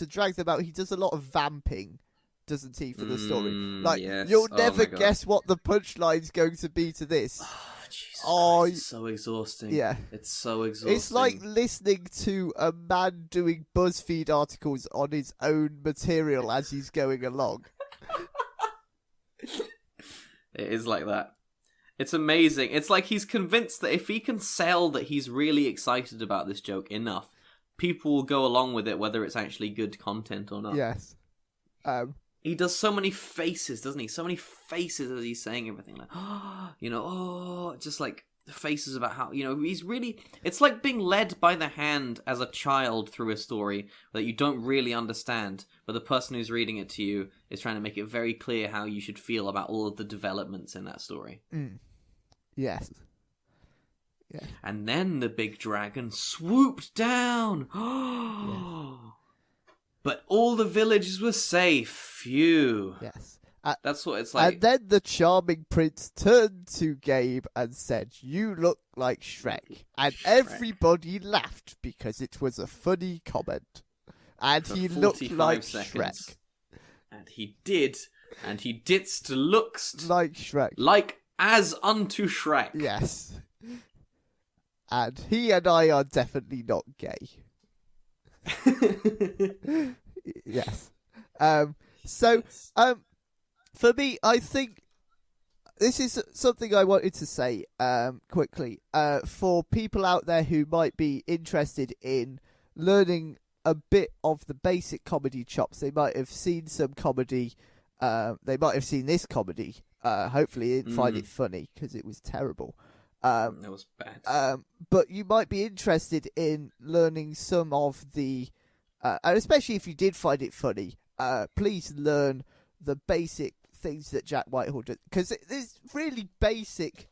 drag them out, he does a lot of vamping, doesn't he, for the story? Like, yes. you'll Oh never my God. guess what the punchline's going to be to this. Oh, Jesus Christ, it's so exhausting. Yeah. It's so exhausting. It's like listening to a man doing BuzzFeed articles on his own material as he's going along. It is like that. It's amazing. It's like he's convinced that if he can sell that he's really excited about this joke enough, people will go along with it, whether it's actually good content or not. Yes. He does so many faces, doesn't he? So many faces as he's saying everything. Like, just like faces about how, he's really... It's like being led by the hand as a child through a story that you don't really understand, but the person who's reading it to you is trying to make it very clear how you should feel about all of the developments in that story. Yes. Yeah. And then the big dragon swooped down. Yes. But all the villages were safe. Phew. Yes. That's what it's like. And then the charming prince turned to Gabe and said, "You look like Shrek." And everybody laughed because it was a funny comment. And For he looked 45 like seconds. Shrek. And he did. And he didst looks Like Shrek. like as unto Shrek. Yes. And he and I are definitely not gay. Yes. For me, I think this is something I wanted to say quickly. For people out there who might be interested in learning a bit of the basic comedy chops, they might have seen some comedy. They might have seen this comedy. Hopefully, they didn't find it funny because it was terrible. That was bad. But you might be interested in learning some of the, and especially if you did find it funny, please learn the basic things that Jack Whitehall does, because it's really basic.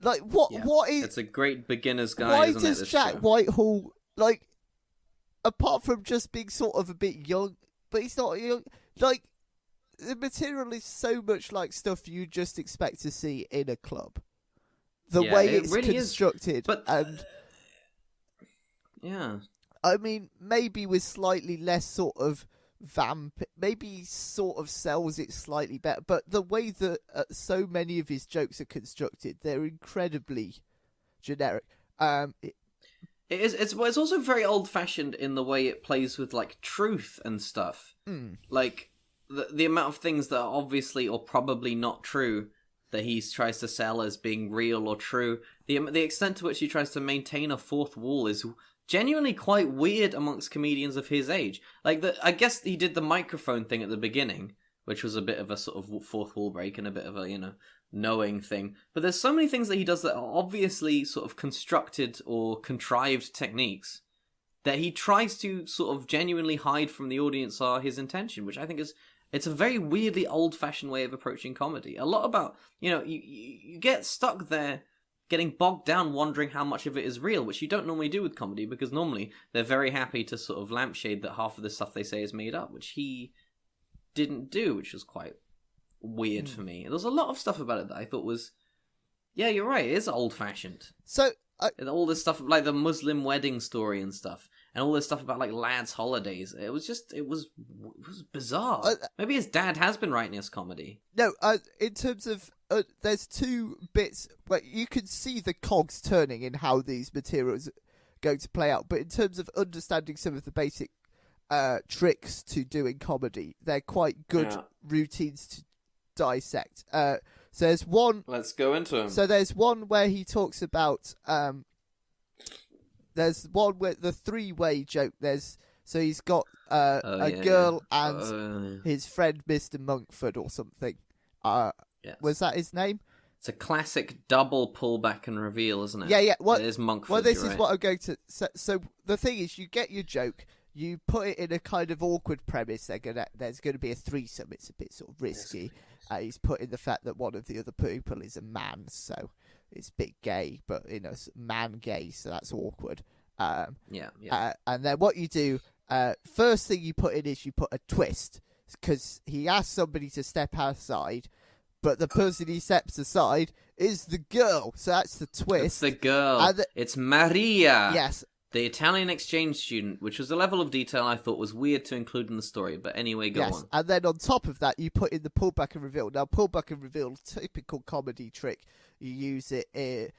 Like what is? It's a great beginner's guide. Why isn't does it, Jack show? Whitehall, like, apart from just being sort of a bit young, but he's not young. Like, the material is so much like stuff you just expect to see in a club. The way it's really constructed, but and yeah, I mean, maybe with slightly less sort of maybe he sort of sells it slightly better, but the way that so many of his jokes are constructed, they're incredibly generic. It's also very old fashioned in the way it plays with like truth and stuff. Like the amount of things that are obviously or probably not true that he tries to sell as being real or true. The extent to which he tries to maintain a fourth wall is genuinely quite weird amongst comedians of his age. Like, I guess he did the microphone thing at the beginning, which was a bit of a sort of fourth wall break and a bit of a, knowing thing. But there's so many things that he does that are obviously sort of constructed or contrived techniques that he tries to sort of genuinely hide from the audience are his intention, which I think it's a very weirdly old-fashioned way of approaching comedy. A lot about, you get stuck there getting bogged down wondering how much of it is real, which you don't normally do with comedy, because normally they're very happy to sort of lampshade that half of the stuff they say is made up, which he didn't do, which was quite weird for me. There's a lot of stuff about it that I thought was, yeah, you're right, it is old-fashioned. So, all this stuff, like the Muslim wedding story and stuff, and all this stuff about, like, lads' holidays, it was bizarre. Maybe his dad has been writing his comedy. No, in terms of, there's two bits where you can see the cogs turning in how these materials are going to play out, but in terms of understanding some of the basic tricks to doing comedy, they're quite good routines to dissect. So there's one... Let's go into them. So there's one where he talks about... there's one where the three-way joke. So he's got a girl and his friend Mr. Monkford or something. Yes. Was that his name? It's a classic double pullback and reveal, isn't it? Yeah. It is Monkford. Well, this is right. what I'm going to... So the thing is, you get your joke, you put it in a kind of awkward premise. There's going to be a threesome. It's a bit sort of risky. He's put in the fact that one of the other people is a man, so it's a bit gay, but, man gay, so that's awkward. And then what you do, first thing you put in is you put a twist, because he asks somebody to step outside, but the person he steps aside is the girl, so that's the twist. It's the girl. It's Maria. Yes. The Italian exchange student, which was a level of detail I thought was weird to include in the story, but anyway, go on. And then on top of that, you put in the pullback and reveal. Now, pullback and reveal, typical comedy trick. You use it in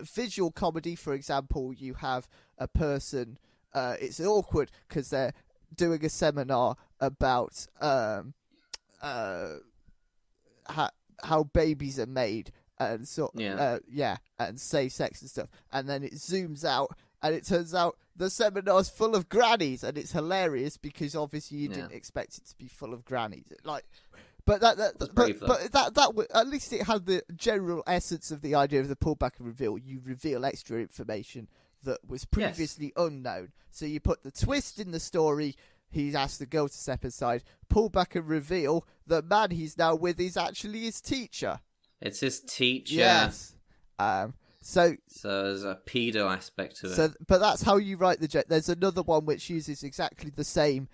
visual comedy, for example. You have a person, it's awkward because they're doing a seminar about how babies are made and and safe sex and stuff. And then it zooms out. And it turns out the seminar's full of grannies, and it's hilarious because obviously you didn't expect it to be full of grannies. But that That's brave, but that at least it had the general essence of the idea of the pullback and reveal. You reveal extra information that was previously unknown. So you put the twist in the story. He's asked the girl to step aside, pull back and reveal the man he's now with is actually his teacher. It's his teacher. Yes. So there's a pedo aspect to it. So, but that's how you write the joke. There's another one which uses exactly the same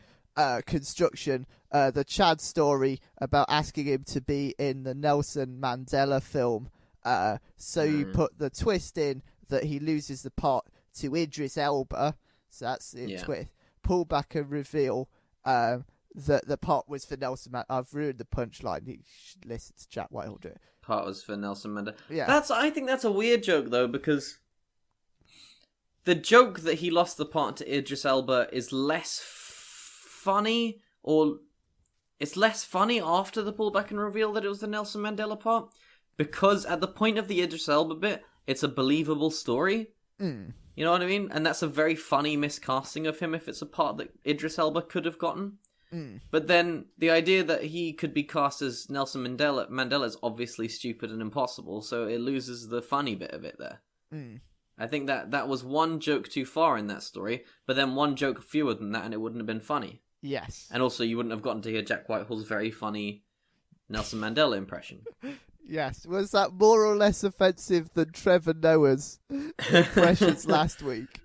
construction. The Chad story about asking him to be in the Nelson Mandela film. You put the twist in that he loses the part to Idris Elba. So that's the twist. Pull back and reveal that the part was for Nelson Mandela. I've ruined the punchline. You should listen to Jack Whitehall do it. Part was for Nelson Mandela. Yeah. I think that's a weird joke, though, because the joke that he lost the part to Idris Elba is less funny, or it's less funny after the pullback and reveal that it was the Nelson Mandela part, because at the point of the Idris Elba bit, it's a believable story. You know what I mean? And that's a very funny miscasting of him if it's a part that Idris Elba could have gotten. But then the idea that he could be cast as Nelson Mandela is obviously stupid and impossible, so it loses the funny bit of it there. I think that was one joke too far in that story, but then one joke fewer than that and it wouldn't have been funny. Yes. And also you wouldn't have gotten to hear Jack Whitehall's very funny Nelson Mandela impression. Yes. Was that more or less offensive than Trevor Noah's impressions last week?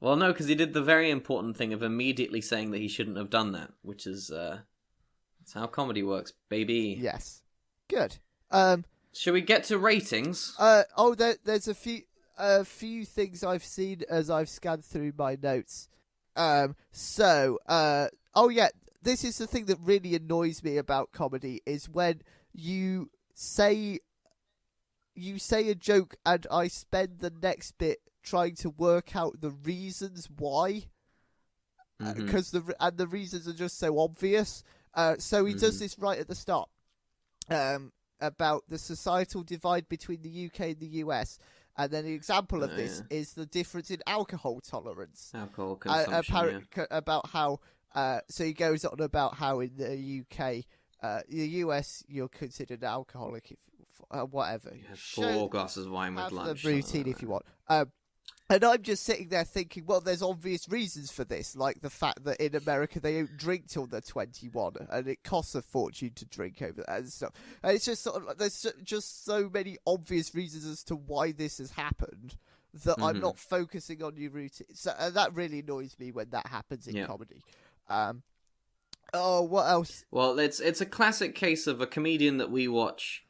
Well, no, because he did the very important thing of immediately saying that he shouldn't have done that, which is that's how comedy works, baby. Yes. Good. Shall we get to ratings? There's a few things I've seen as I've scanned through my notes. This is the thing that really annoys me about comedy is when you say a joke and I spend the next bit trying to work out the reasons why, because the reasons are just so obvious. So he does this right at the start, about the societal divide between the UK and the US, and then an example of this is the difference in alcohol tolerance. Alcohol consumption. About how, so he goes on about how in the UK, the US, you're considered an alcoholic if whatever. You have 4 glasses of wine with lunch. Have the routine if you want. And I'm just sitting there thinking, well, there's obvious reasons for this, like the fact that in America they don't drink till they're 21, and it costs a fortune to drink over there and stuff. And it's just sort of like there's just so many obvious reasons as to why this has happened that I'm not focusing on your routine. So that really annoys me when that happens in comedy. What else? Well, it's a classic case of a comedian that we watch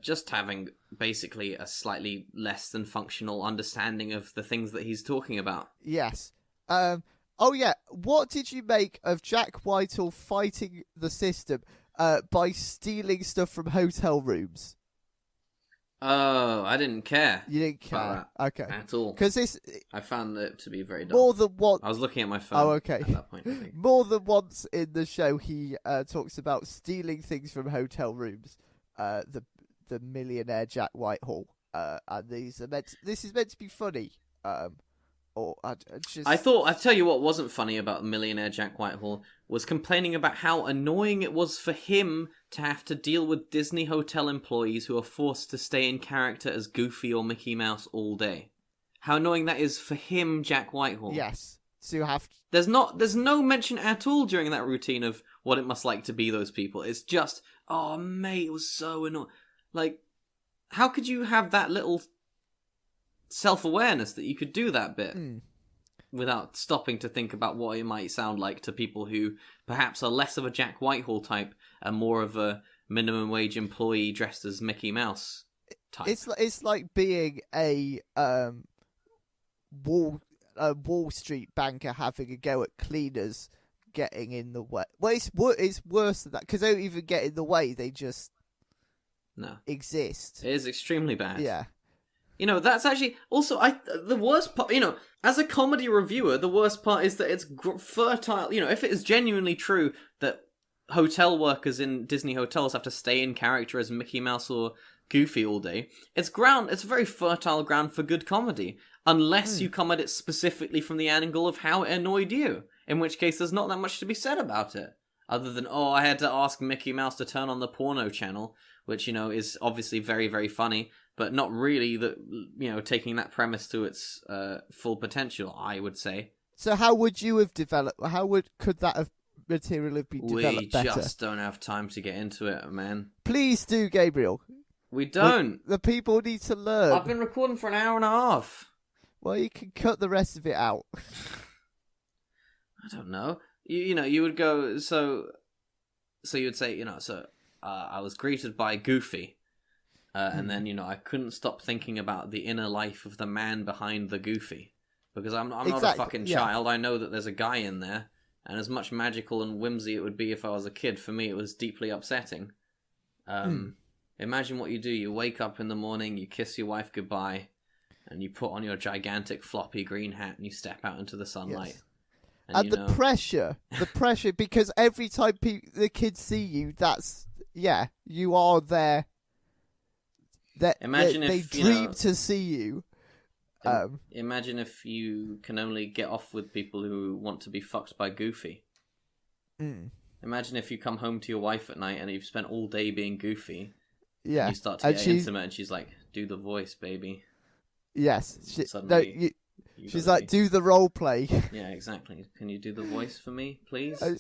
just having basically a slightly less than functional understanding of the things that he's talking about. Yes. What did you make of Jack Whitehall fighting the system by stealing stuff from hotel rooms? Oh, I didn't care. You didn't care? Okay. At all. Because I found it to be very dull. More than once... I was looking at my phone at that point, I think. More than once in the show, he talks about stealing things from hotel rooms. The millionaire Jack Whitehall, and this is meant to be funny. I tell you what wasn't funny about millionaire Jack Whitehall was complaining about how annoying it was for him to have to deal with Disney hotel employees who are forced to stay in character as Goofy or Mickey Mouse all day. How annoying that is for him, Jack Whitehall. Yes. So you have to... There's no mention at all during that routine of what it must like to be those people. It's just, oh mate, it was so annoying. Like, how could you have that little self-awareness that you could do that bit without stopping to think about what it might sound like to people who perhaps are less of a Jack Whitehall type and more of a minimum wage employee dressed as Mickey Mouse type? It's like being a Wall Street banker having a go at cleaners getting in the way. Well, it's worse than that because they don't even get in the way; they just exist. It is extremely bad. Yeah. You know, that's actually also the worst part. You know, as a comedy reviewer, the worst part is that it's fertile. You know, if it is genuinely true that hotel workers in Disney hotels have to stay in character as Mickey Mouse or Goofy all day, it's a very fertile ground for good comedy, unless you come at it specifically from the angle of how it annoyed you, in which case there's not that much to be said about it. other than, oh, I had to ask Mickey Mouse to turn on the porno channel, which, you know, is obviously very, very funny, but not really taking that premise to its full potential, I would say. So how would you have developed? Could that have material have been developed better? We just don't have time to get into it, man. Please do, Gabriel. We don't. The people need to learn. I've been recording for an hour and a half. Well, you can cut the rest of it out. I don't know. You would go, so you would say, I was greeted by Goofy. And then, I couldn't stop thinking about the inner life of the man behind the Goofy. Because I'm not a fucking child. I know that there's a guy in there. And as much magical and whimsy it would be if I was a kid, for me it was deeply upsetting. Imagine what you do. You wake up in the morning, you kiss your wife goodbye, and you put on your gigantic floppy green hat and you step out into the sunlight. Yes. And the pressure, because every time the kids see you, you are there. Imagine they if dream to see you. Imagine if you can only get off with people who want to be fucked by Goofy. Imagine if you come home to your wife at night and you've spent all day being Goofy. Yeah. And you start to get intimate and she's like, do the voice, baby. Yes. She's like, do the role play. Yeah, exactly. Can you do the voice for me, please? And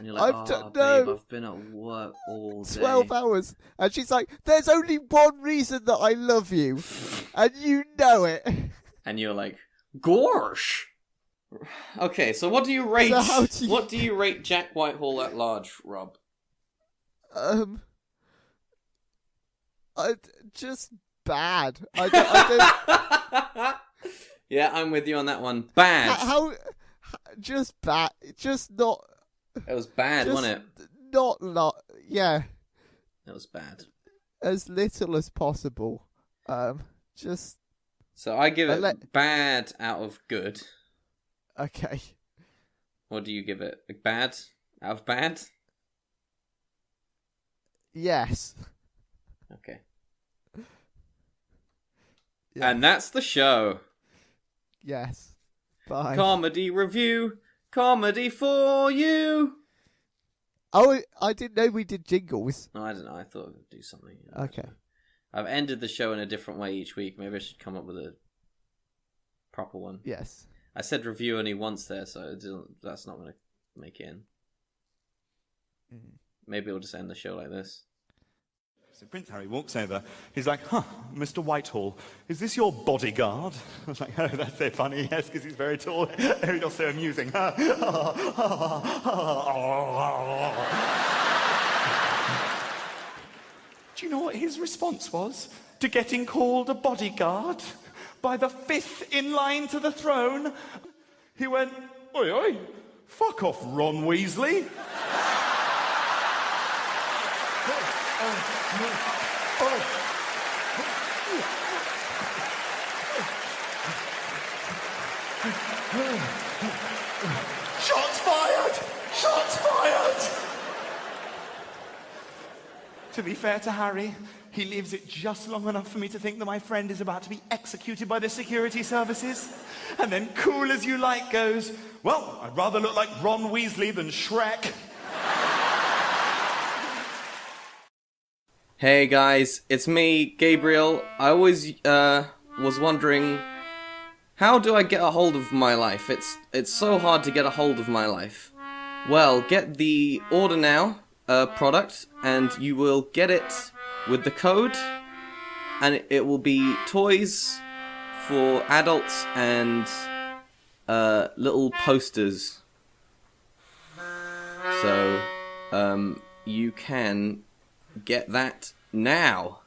you're like, babe, I've been at work all day. 12 hours. And she's like, there's only one reason that I love you. And you know it. And you're like, gosh. Okay, so what do you rate? What do you rate Jack Whitehall at large, Rob? Just bad. I don't... Yeah, I'm with you on that one. Bad. How just bad. Just not. It was bad, wasn't it? Not. Yeah. It was bad. As little as possible. Just. So I give it bad out of good. Okay. What do you give it? Bad out of bad? Yes. Okay. Yeah. And that's the show. Yes. Bye. Comedy review. Comedy for you. Oh, I didn't know we did jingles. No, I don't know. I thought I'd do something. Okay. I've ended the show in a different way each week. Maybe I should come up with a proper one. Yes. I said review only once there, so that's not going to make it in. Maybe we'll just end the show like this. So Prince Harry walks over. He's like, Mr. Whitehall, is this your bodyguard? I was like, oh, that's so funny, yes, because he's very tall. You're so amusing. Do you know what his response was to getting called a bodyguard by the fifth in line to the throne? He went, oi, oi, fuck off, Ron Weasley. Shots fired! Shots fired! To be fair to Harry, he leaves it just long enough for me to think that my friend is about to be executed by the security services. And then cool as you like goes, well, I'd rather look like Ron Weasley than Shrek. Hey guys, it's me, Gabriel. I always was wondering, how do I get a hold of my life? It's so hard to get a hold of my life. Well, get the Order Now product, and you will get it with the code, and it will be toys for adults and little posters. So, you can get that now.